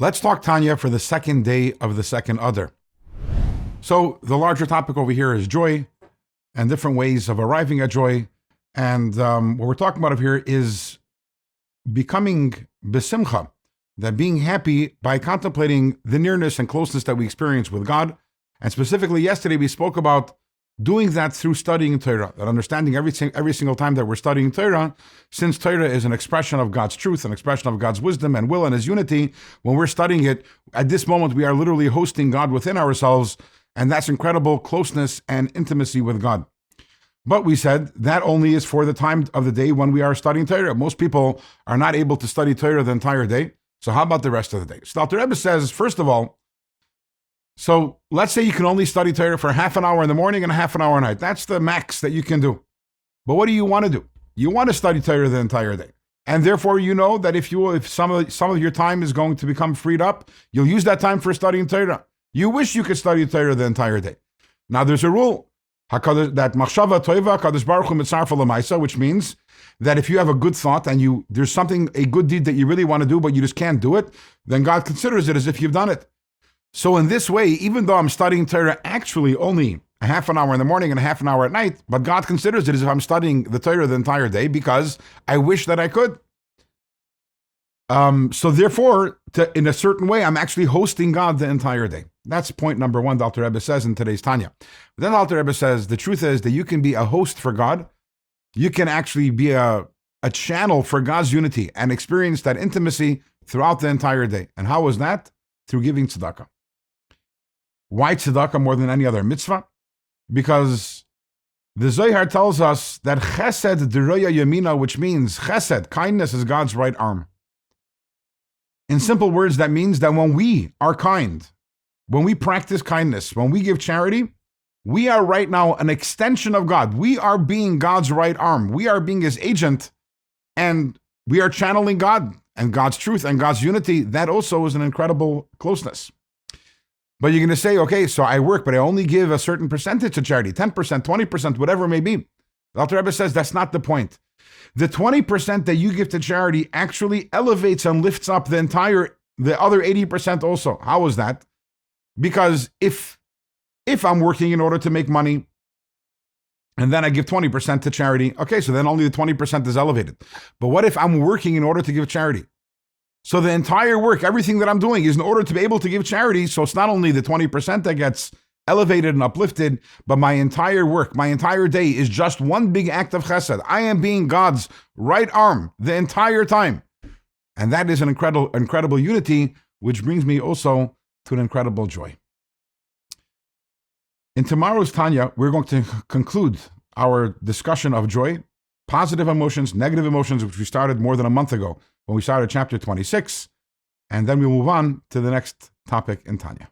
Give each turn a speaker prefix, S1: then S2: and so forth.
S1: Let's talk Tanya for the second day of the second Adar. So the larger topic over here is joy and different ways of arriving at joy. And what we're talking about over here is becoming besimcha, that being happy by contemplating the nearness and closeness that we experience with God. And specifically yesterday, we spoke about doing that through studying Torah, that understanding every single time that we're studying Torah, since Torah is an expression of God's truth, an expression of God's wisdom and will and His unity, when we're studying it, at this moment, we are literally hosting God within ourselves, and that's incredible closeness and intimacy with God. But we said that only is for the time of the day when we are studying Torah. Most people are not able to study Torah the entire day. So how about the rest of the day? So the Rebbe says, first of all, so let's say you can only study Torah for half an hour in the morning and a half an hour at night. That's the max that you can do. But what do you want to do? You want to study Torah the entire day. And therefore, you know that if some of your time is going to become freed up, you'll use that time for studying Torah. You wish you could study Torah the entire day. Now there's a rule that machshava toiva kadosh baruch hu mitzarfa l'maisa, which means that if you have a good thought and there's a good deed that you really want to do, but you just can't do it, then God considers it as if you've done it. So in this way, even though I'm studying Torah actually only a half an hour in the morning and a half an hour at night, but God considers it as if I'm studying the Torah the entire day because I wish that I could. So therefore, in a certain way, I'm actually hosting God the entire day. That's point number one, the Alter Rebbe says in today's Tanya. But then the Alter Rebbe says, the truth is that you can be a host for God. You can actually be a channel for God's unity and experience that intimacy throughout the entire day. And how is that? Through giving tzedakah. Why tzedakah more than any other mitzvah? Because the Zohar tells us that chesed deroya yamina, which means chesed, kindness, is God's right arm. In simple words, that means that when we are kind, when we practice kindness, when we give charity, we are right now an extension of God. We are being God's right arm. We are being His agent, and we are channeling God and God's truth and God's unity. That also is an incredible closeness. But you're going to say, okay, so I work, but I only give a certain percentage to charity, 10%, 20%, whatever it may be. The Alter Rebbe says that's not the point. The 20% that you give to charity actually elevates and lifts up the other 80% also. How is that? Because if I'm working in order to make money, and then I give 20% to charity, okay, so then only the 20% is elevated. But what if I'm working in order to give charity? So the entire work, everything that I'm doing is in order to be able to give charity. So it's not only the 20% that gets elevated and uplifted, but my entire work, my entire day is just one big act of chesed. I am being God's right arm the entire time. And that is an incredible unity, which brings me also to an incredible joy. In tomorrow's Tanya, we're going to conclude our discussion of joy, positive emotions, negative emotions, which we started more than a month ago when we started chapter 26, and then we move on to the next topic in Tanya.